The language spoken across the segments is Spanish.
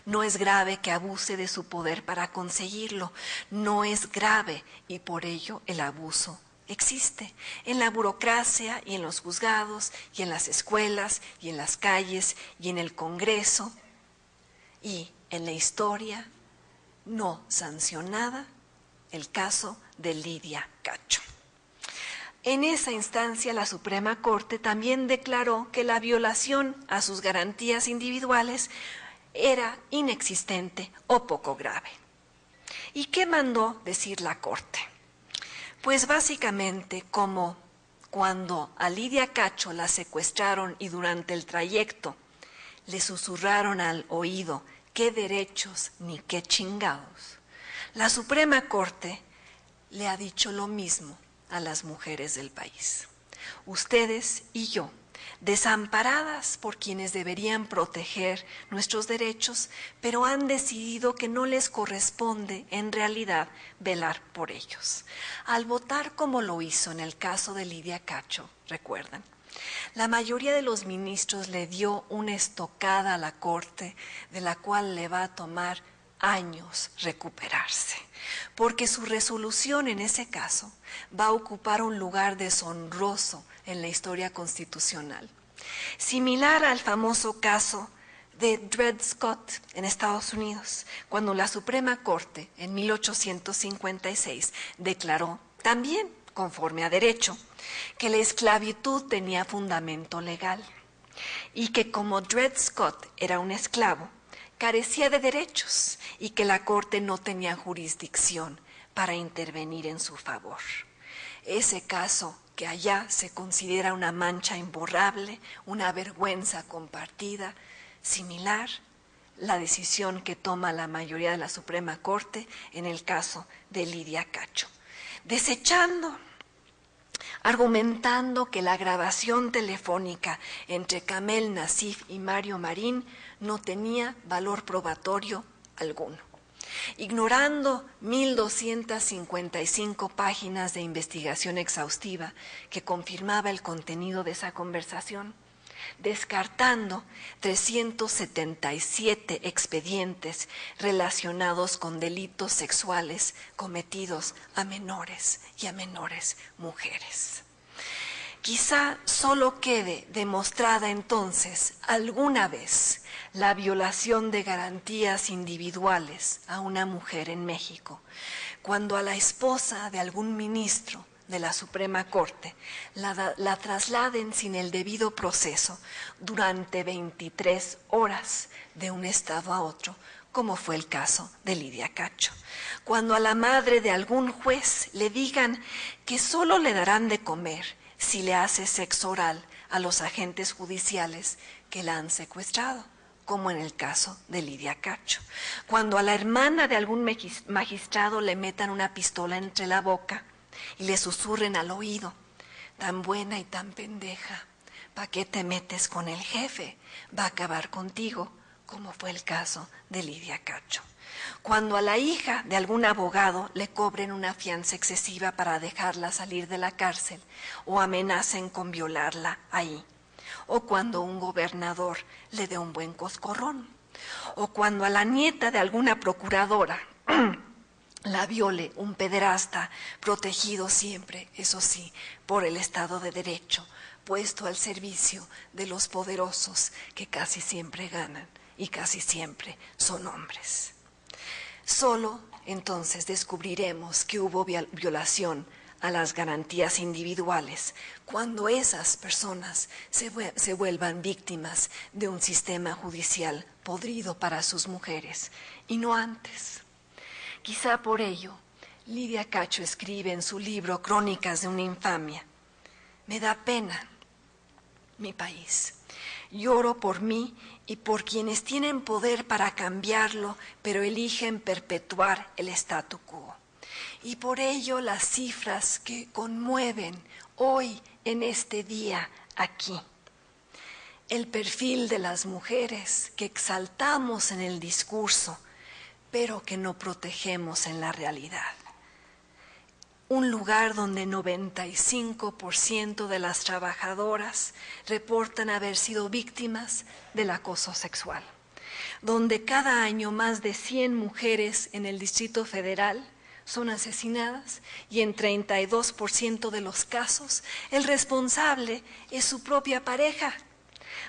No es grave que abuse de su poder para conseguirlo. No es grave y por ello el abuso existe en la burocracia y en los juzgados y en las escuelas y en las calles y en el Congreso y en la historia no sancionada, el caso de Lidia Cacho. En esa instancia, la Suprema Corte también declaró que la violación a sus garantías individuales era inexistente o poco grave. ¿Y qué mandó decir la Corte? Pues básicamente como cuando a Lidia Cacho la secuestraron y durante el trayecto le susurraron al oído qué derechos ni qué chingados, la Suprema Corte le ha dicho lo mismo a las mujeres del país. Ustedes y yo, desamparadas por quienes deberían proteger nuestros derechos, pero han decidido que no les corresponde en realidad velar por ellos. Al votar como lo hizo en el caso de Lidia Cacho, recuerdan, la mayoría de los ministros le dio una estocada a la Corte de la cual le va a tomar años recuperarse, porque su resolución en ese caso va a ocupar un lugar deshonroso en la historia constitucional, similar al famoso caso de Dred Scott en Estados Unidos, cuando la Suprema Corte en 1856 declaró también, conforme a derecho, que la esclavitud tenía fundamento legal y que como Dred Scott era un esclavo, carecía de derechos y que la Corte no tenía jurisdicción para intervenir en su favor. Ese caso que allá se considera una mancha imborrable, una vergüenza compartida, similar la decisión que toma la mayoría de la Suprema Corte en el caso de Lidia Cacho, desechando, argumentando que la grabación telefónica entre Kamel Nasif y Mario Marín no tenía valor probatorio alguno, ignorando 1,255 páginas de investigación exhaustiva que confirmaba el contenido de esa conversación, descartando 377 expedientes relacionados con delitos sexuales cometidos a menores y a menores mujeres. Quizá solo quede demostrada entonces alguna vez la violación de garantías individuales a una mujer en México, cuando a la esposa de algún ministro de la Suprema Corte la trasladen sin el debido proceso durante 23 horas de un estado a otro, como fue el caso de Lidia Cacho. Cuando a la madre de algún juez le digan que solo le darán de comer si le hace sexo oral a los agentes judiciales que la han secuestrado, como en el caso de Lidia Cacho. Cuando a la hermana de algún magistrado le metan una pistola entre la boca y le susurren al oído, tan buena y tan pendeja, ¿para qué te metes con el jefe? Va a acabar contigo, como fue el caso de Lidia Cacho. Cuando a la hija de algún abogado le cobren una fianza excesiva para dejarla salir de la cárcel o amenacen con violarla ahí, o cuando un gobernador le dé un buen coscorrón, o cuando a la nieta de alguna procuradora la viole un pederasta protegido siempre, eso sí, por el Estado de Derecho, puesto al servicio de los poderosos que casi siempre ganan y casi siempre son hombres. Solo entonces descubriremos que hubo violación a las garantías individuales cuando esas personas se vuelvan víctimas de un sistema judicial podrido para sus mujeres y no antes. Quizá por ello, Lidia Cacho escribe en su libro Crónicas de una infamia: me da pena mi país, lloro por mí y por quienes tienen poder para cambiarlo, pero eligen perpetuar el statu quo. Y por ello las cifras que conmueven hoy en este día aquí. El perfil de las mujeres que exaltamos en el discurso, pero que no protegemos en la realidad. Un lugar donde 95% de las trabajadoras reportan haber sido víctimas del acoso sexual. donde cada año más de 100 mujeres en el Distrito Federal son asesinadas y en 32% de los casos el responsable es su propia pareja,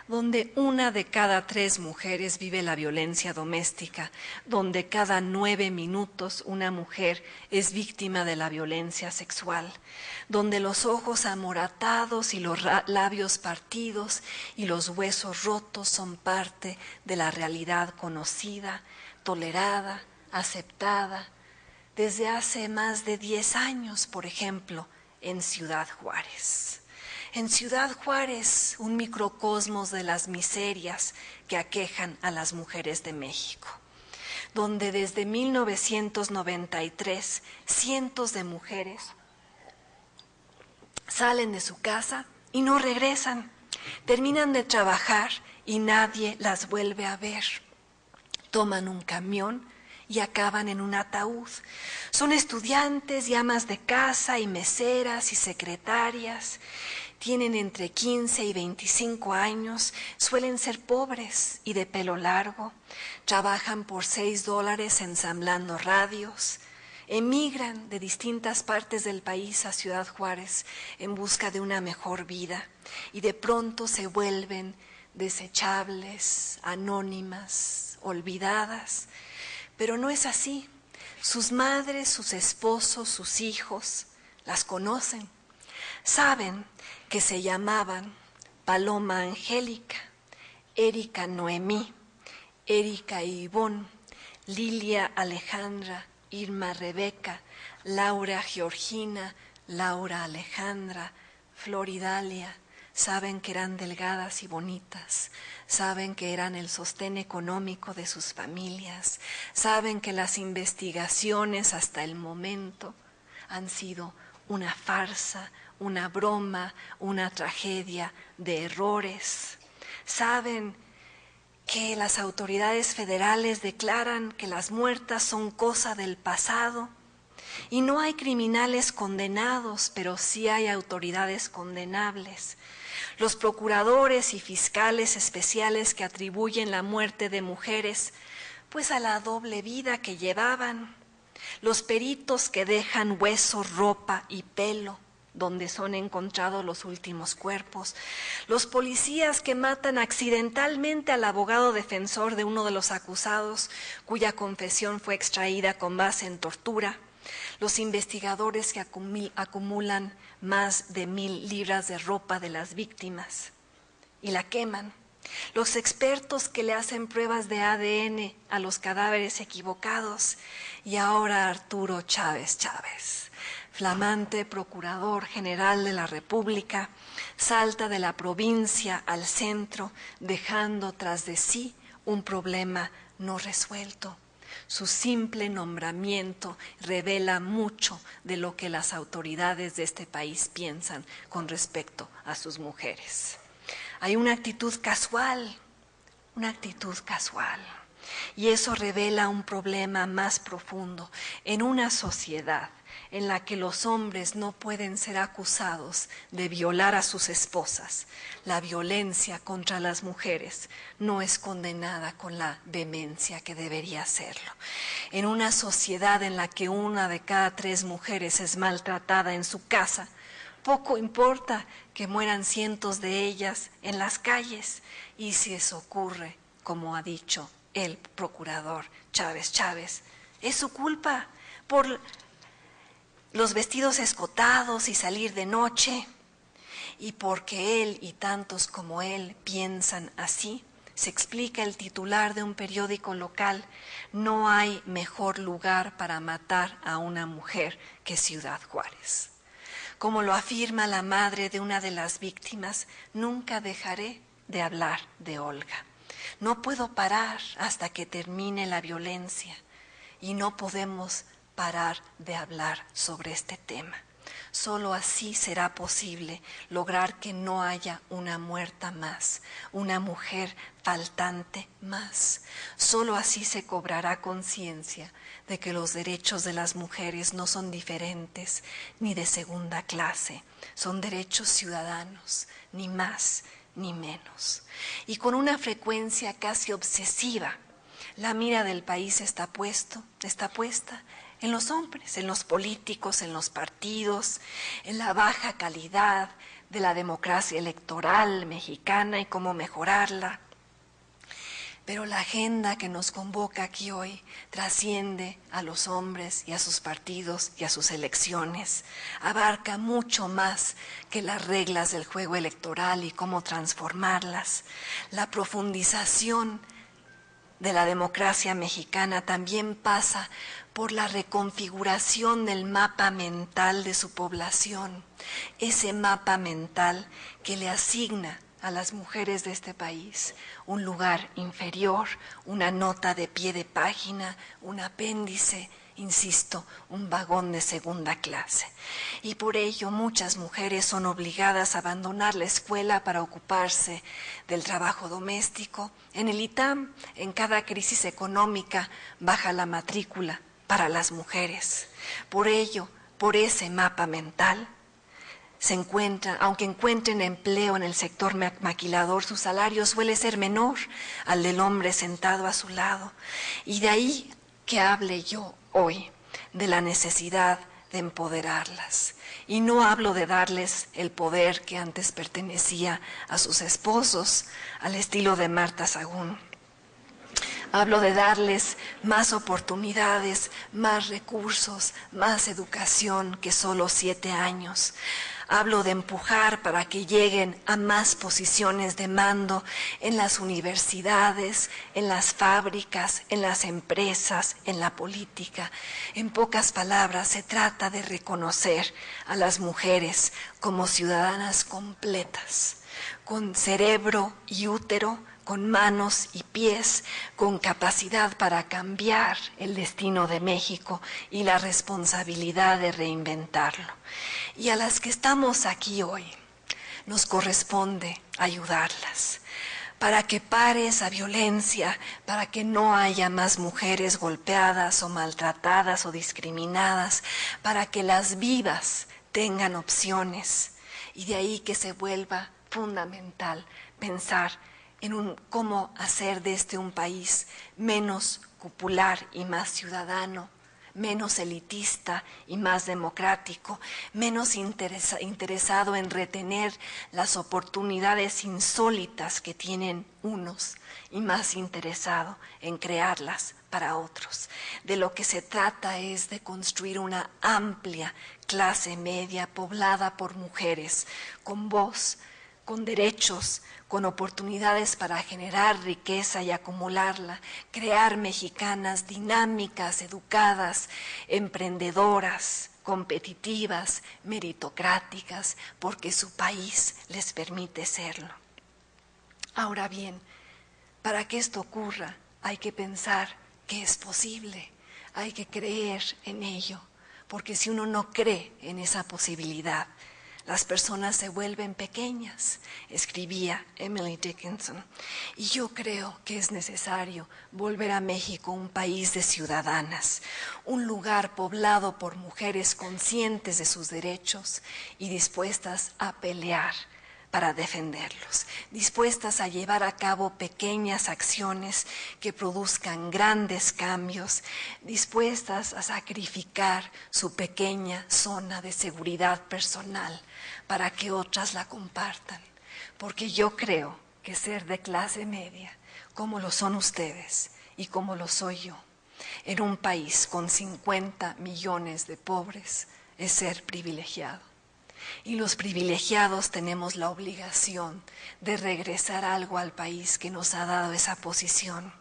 donde 1 de cada 3 mujeres vive la violencia doméstica, donde cada 9 minutos una mujer es víctima de la violencia sexual, donde los ojos amoratados y los labios partidos y los huesos rotos son parte de la realidad conocida, tolerada, aceptada, desde hace más de 10 años, por ejemplo, en Ciudad Juárez. En Ciudad Juárez, un microcosmos de las miserias que aquejan a las mujeres de México, donde desde 1993 cientos de mujeres salen de su casa y no regresan, terminan de trabajar y nadie las vuelve a ver. Toman un camión y acaban en un ataúd. Son estudiantes y amas de casa y meseras y secretarias. Tienen entre 15 y 25 años, suelen ser pobres y de pelo largo, trabajan por $6 ensamblando radios, emigran de distintas partes del país a Ciudad Juárez en busca de una mejor vida y de pronto se vuelven desechables, anónimas, olvidadas. Pero no es así. Sus madres, sus esposos, sus hijos las conocen. Saben que se llamaban Paloma Angélica, Erika Noemí, Erika Ivonne, Lilia Alejandra, Irma Rebeca, Laura Georgina, Laura Alejandra, Floridalia. Saben que eran delgadas y bonitas, saben que eran el sostén económico de sus familias, saben que las investigaciones hasta el momento han sido una farsa, una broma, una tragedia de errores. Saben que las autoridades federales declaran que las muertas son cosa del pasado y no hay criminales condenados, pero sí hay autoridades condenables. Los procuradores y fiscales especiales que atribuyen la muerte de mujeres, pues a la doble vida que llevaban. Los peritos que dejan huesos, ropa y pelo donde son encontrados los últimos cuerpos. Los policías que matan accidentalmente al abogado defensor de uno de los acusados, cuya confesión fue extraída con base en tortura. Los investigadores que acumulan más de 1,000 libras de ropa de las víctimas y la queman. Los expertos que le hacen pruebas de ADN a los cadáveres equivocados. Y ahora Arturo Chávez Chávez, flamante procurador general de la República, salta de la provincia al centro, dejando tras de sí un problema no resuelto. Su simple nombramiento revela mucho de lo que las autoridades de este país piensan con respecto a sus mujeres. Hay una actitud casual, y eso revela un problema más profundo en una sociedad en la que los hombres no pueden ser acusados de violar a sus esposas. La violencia contra las mujeres no es condenada con la vehemencia que debería serlo. En una sociedad en la que 1 de cada 3 mujeres es maltratada en su casa, poco importa que mueran cientos de ellas en las calles, y si eso ocurre, como ha dicho el procurador Chávez Chávez, es su culpa por los vestidos escotados y salir de noche, y porque él y tantos como él piensan así. Se explica el titular de un periódico local: no hay mejor lugar para matar a una mujer que Ciudad Juárez. Como lo afirma la madre de una de las víctimas, nunca dejaré de hablar de Olga. No puedo parar hasta que termine la violencia y no podemos parar de hablar sobre este tema. Solo así será posible lograr que no haya una muerta más, una mujer faltante más. Solo así se cobrará conciencia de que los derechos de las mujeres no son diferentes ni de segunda clase, son derechos ciudadanos, ni más ni menos. Y con una frecuencia casi obsesiva, La mira del país está puesta en los hombres, en los políticos, en los partidos, en la baja calidad de la democracia electoral mexicana y cómo mejorarla. Pero la agenda que nos convoca aquí hoy trasciende a los hombres y a sus partidos y a sus elecciones. Abarca mucho más que las reglas del juego electoral y cómo transformarlas. La profundización de la democracia mexicana también pasa por la reconfiguración del mapa mental de su población, ese mapa mental que le asigna a las mujeres de este país un lugar inferior, una nota de pie de página, un apéndice, insisto, un vagón de segunda clase. Y por ello muchas mujeres son obligadas a abandonar la escuela para ocuparse del trabajo doméstico. En el ITAM, en cada crisis económica, baja la matrícula para las mujeres. Por ello, por ese mapa mental, aunque encuentren empleo en el sector maquilador, su salario suele ser menor al del hombre sentado a su lado. Y de ahí que hable yo hoy de la necesidad de empoderarlas. Y no hablo de darles el poder que antes pertenecía a sus esposos, al estilo de Marta Sagún. Hablo de darles más oportunidades, más recursos, más educación que solo 7 años. Hablo de empujar para que lleguen a más posiciones de mando en las universidades, en las fábricas, en las empresas, en la política. En pocas palabras, se trata de reconocer a las mujeres como ciudadanas completas, con cerebro y útero, con manos y pies, con capacidad para cambiar el destino de México y la responsabilidad de reinventarlo. Y a las que estamos aquí hoy, nos corresponde ayudarlas para que pare esa violencia, para que no haya más mujeres golpeadas o maltratadas o discriminadas, para que las vivas tengan opciones. Y de ahí que se vuelva fundamental pensar en cómo hacer de este un país menos cupular y más ciudadano, menos elitista y más democrático, menos interesado en retener las oportunidades insólitas que tienen unos y más interesado en crearlas para otros. De lo que se trata es de construir una amplia clase media poblada por mujeres, con voz, con derechos, con oportunidades para generar riqueza y acumularla, crear mexicanas dinámicas, educadas, emprendedoras, competitivas, meritocráticas, porque su país les permite serlo. Ahora bien, para que esto ocurra, hay que pensar que es posible, hay que creer en ello, porque si uno no cree en esa posibilidad, las personas se vuelven pequeñas, escribía Emily Dickinson. Y yo creo que es necesario volver a México un país de ciudadanas, un lugar poblado por mujeres conscientes de sus derechos y dispuestas a pelear para defenderlos, dispuestas a llevar a cabo pequeñas acciones que produzcan grandes cambios, dispuestas a sacrificar su pequeña zona de seguridad personal para que otras la compartan. Porque yo creo que ser de clase media, como lo son ustedes y como lo soy yo, en un país con 50 millones de pobres, es ser privilegiado. Y los privilegiados tenemos la obligación de regresar algo al país que nos ha dado esa posición.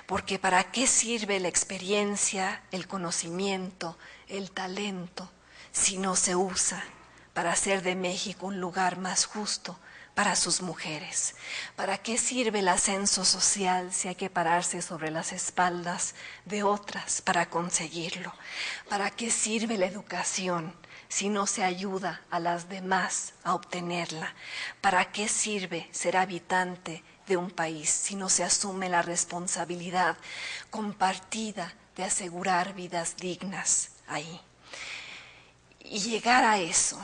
Porque ¿para qué sirve la experiencia, el conocimiento, el talento, si no se usa para hacer de México un lugar más justo para sus mujeres? ¿Para qué sirve el ascenso social si hay que pararse sobre las espaldas de otras para conseguirlo? ¿Para qué sirve la educación si no se ayuda a las demás a obtenerla? ¿Para qué sirve ser habitante de un país si no se asume la responsabilidad compartida de asegurar vidas dignas ahí? Y llegar a eso,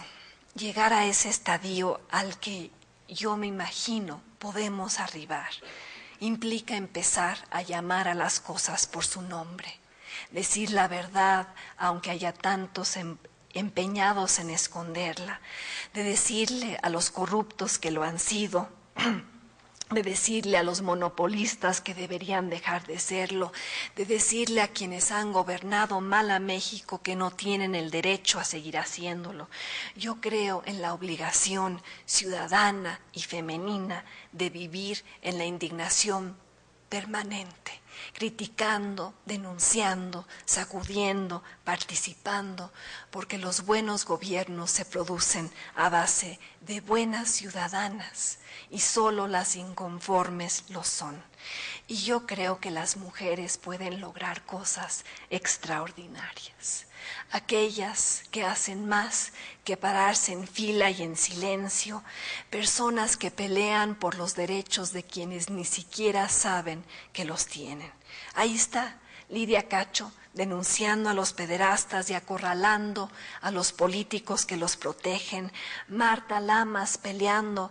llegar a ese estadio al que yo me imagino podemos arribar, implica empezar a llamar a las cosas por su nombre, decir la verdad aunque haya tantos empeñados en esconderla, de decirle a los corruptos que lo han sido, de decirle a los monopolistas que deberían dejar de serlo, de decirle a quienes han gobernado mal a México que no tienen el derecho a seguir haciéndolo. Yo creo en la obligación ciudadana y femenina de vivir en la indignación permanente, criticando, denunciando, sacudiendo, participando, porque los buenos gobiernos se producen a base de buenas ciudadanas y solo las inconformes lo son. Y yo creo que las mujeres pueden lograr cosas extraordinarias. Aquellas que hacen más que pararse en fila y en silencio, personas que pelean por los derechos de quienes ni siquiera saben que los tienen. Ahí está Lidia Cacho denunciando a los pederastas y acorralando a los políticos que los protegen, Marta Lamas peleando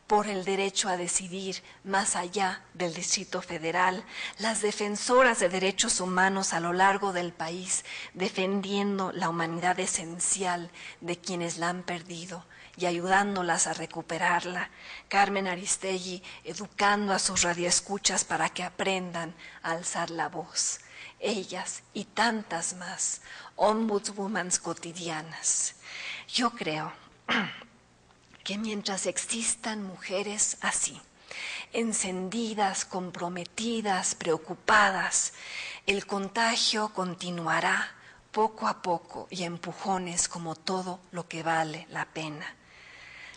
por el derecho a decidir más allá del Distrito Federal, las defensoras de derechos humanos a lo largo del país defendiendo la humanidad esencial de quienes la han perdido y ayudándolas a recuperarla, Carmen Aristegui educando a sus radioescuchas para que aprendan a alzar la voz, ellas y tantas más, ombudswomans cotidianas. Yo creo que mientras existan mujeres así, encendidas, comprometidas, preocupadas, el contagio continuará poco a poco y a empujones como todo lo que vale la pena.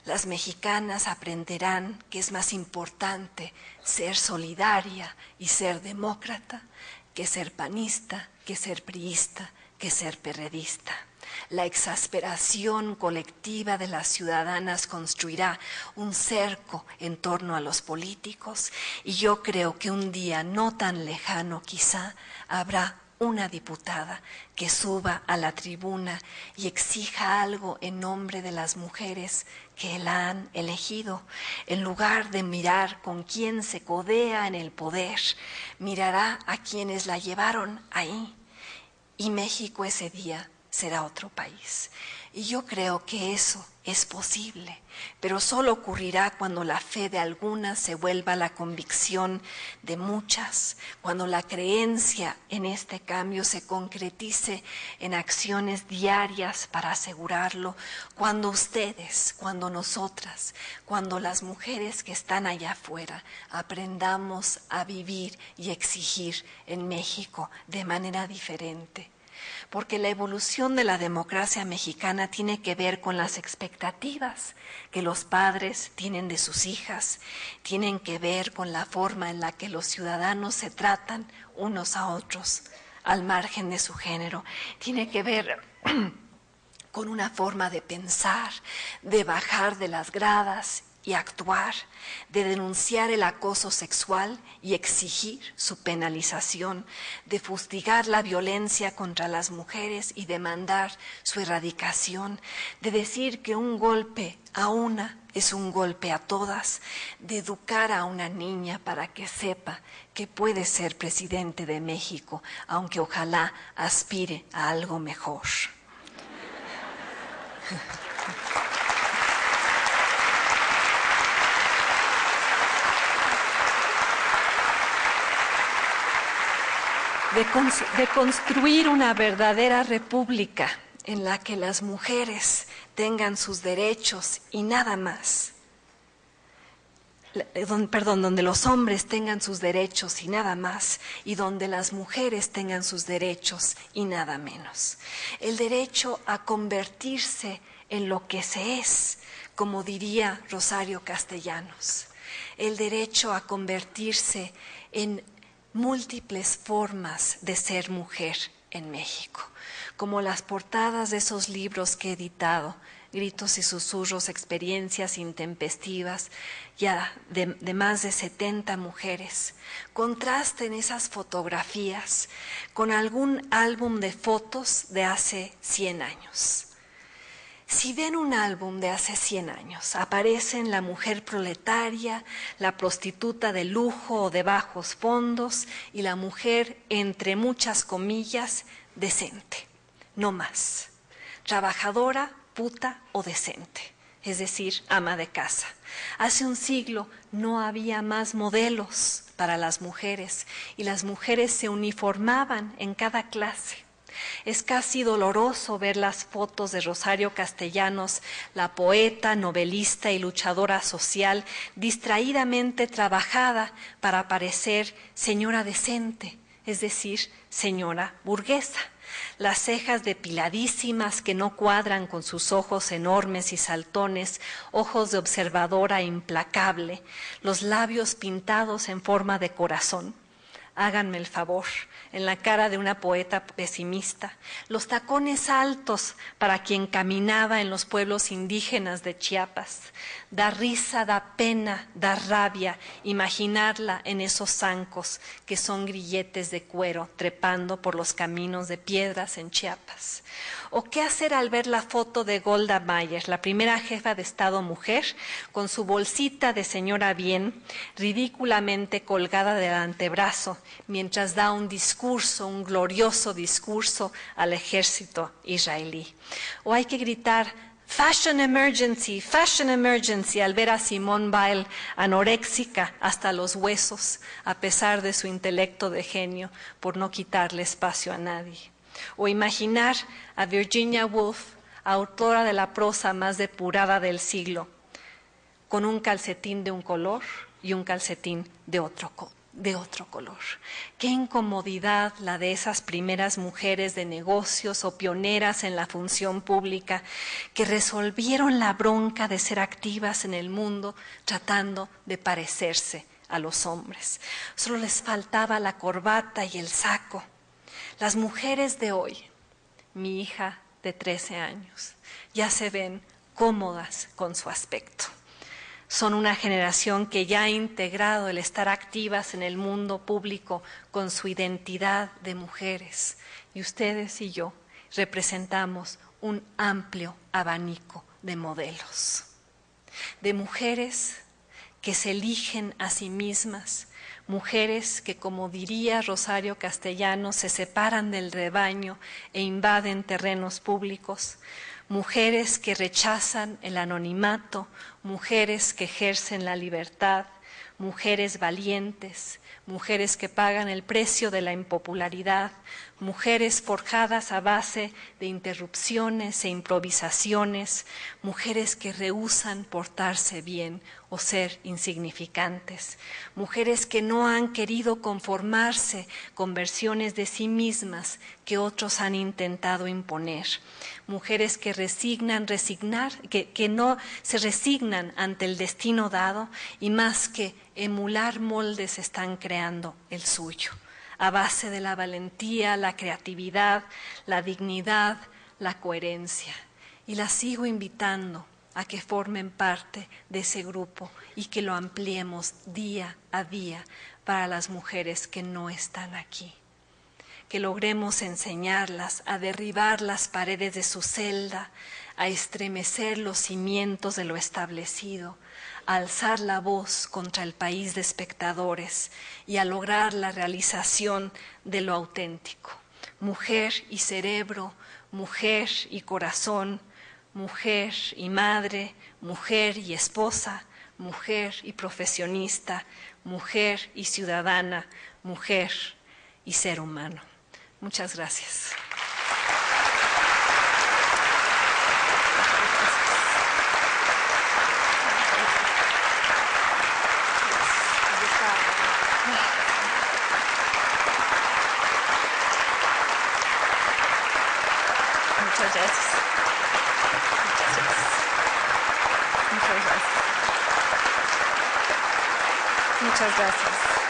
Las mexicanas aprenderán que es más importante ser solidaria y ser demócrata que ser panista, que ser priista, que ser perredista. La exasperación colectiva de las ciudadanas construirá un cerco en torno a los políticos y yo creo que un día no tan lejano quizá habrá una diputada que suba a la tribuna y exija algo en nombre de las mujeres que la han elegido. En lugar de mirar con quién se codea en el poder, mirará a quienes la llevaron ahí. Y México ese día será otro país. Y yo creo que eso es posible, pero solo ocurrirá cuando la fe de algunas se vuelva la convicción de muchas, cuando la creencia en este cambio se concretice en acciones diarias para asegurarlo, cuando ustedes, cuando nosotras, cuando las mujeres que están allá afuera aprendamos a vivir y exigir en México de manera diferente. Porque la evolución de la democracia mexicana tiene que ver con las expectativas que los padres tienen de sus hijas, tienen que ver con la forma en la que los ciudadanos se tratan unos a otros al margen de su género, tiene que ver con una forma de pensar, de bajar de las gradas y actuar, de denunciar el acoso sexual y exigir su penalización, de fustigar la violencia contra las mujeres y demandar su erradicación, de decir que un golpe a una es un golpe a todas, de educar a una niña para que sepa que puede ser presidente de México, aunque ojalá aspire a algo mejor. De construir una verdadera república en la que las mujeres tengan sus derechos y nada más. Donde los hombres tengan sus derechos y nada más, y donde las mujeres tengan sus derechos y nada menos. El derecho a convertirse en lo que se es, como diría Rosario Castellanos. El derecho a convertirse en múltiples formas de ser mujer en México, como las portadas de esos libros que he editado, Gritos y susurros, experiencias intempestivas, ya de más de 70 mujeres. Contrasten esas fotografías con algún álbum de fotos de hace 100 años. Si ven un álbum de hace 100 años, aparecen la mujer proletaria, la prostituta de lujo o de bajos fondos y la mujer, entre muchas comillas, decente, no más. Trabajadora, puta o decente, es decir, ama de casa. Hace un siglo no había más modelos para las mujeres y las mujeres se uniformaban en cada clase. Es casi doloroso ver las fotos de Rosario Castellanos, la poeta, novelista y luchadora social, distraídamente trabajada para parecer señora decente, es decir, señora burguesa. Las cejas depiladísimas que no cuadran con sus ojos enormes y saltones, ojos de observadora implacable, los labios pintados en forma de corazón. Háganme el favor, en la cara de una poeta pesimista, los tacones altos para quien caminaba en los pueblos indígenas de Chiapas. Da risa, da pena, da rabia imaginarla en esos zancos que son grilletes de cuero trepando por los caminos de piedras en Chiapas. ¿O qué hacer al ver la foto de Golda Meir, la primera jefa de Estado mujer, con su bolsita de señora bien, ridículamente colgada del antebrazo, mientras da un discurso, un glorioso discurso al ejército israelí? ¿O hay que gritar fashion emergency, al ver a Simone Weil anoréxica hasta los huesos, a pesar de su intelecto de genio, por no quitarle espacio a nadie? O imaginar a Virginia Woolf, autora de la prosa más depurada del siglo, con un calcetín de un color y un calcetín de otro color. Qué incomodidad la de esas primeras mujeres de negocios o pioneras en la función pública que resolvieron la bronca de ser activas en el mundo tratando de parecerse a los hombres. Solo les faltaba la corbata y el saco. Las mujeres de hoy, mi hija de 13 años, ya se ven cómodas con su aspecto. Son una generación que ya ha integrado el estar activas en el mundo público con su identidad de mujeres. Y ustedes y yo representamos un amplio abanico de modelos. De mujeres que se eligen a sí mismas, mujeres que, como diría Rosario Castellanos, se separan del rebaño e invaden terrenos públicos, mujeres que rechazan el anonimato, mujeres que ejercen la libertad, mujeres valientes, mujeres que pagan el precio de la impopularidad, mujeres forjadas a base de interrupciones e improvisaciones, mujeres que rehúsan portarse bien o ser insignificantes, mujeres que no han querido conformarse con versiones de sí mismas que otros han intentado imponer, mujeres que que no se resignan ante el destino dado y más que emular moldes están creando el suyo, a base de la valentía, la creatividad, la dignidad, la coherencia. Y las sigo invitando a que formen parte de ese grupo y que lo ampliemos día a día para las mujeres que no están aquí. Que logremos enseñarlas a derribar las paredes de su celda, a estremecer los cimientos de lo establecido, a alzar la voz contra el país de espectadores y a lograr la realización de lo auténtico. Mujer y cerebro, mujer y corazón, mujer y madre, mujer y esposa, mujer y profesionista, mujer y ciudadana, mujer y ser humano. Muchas gracias. Muchas gracias. Muchas gracias. Muchas gracias.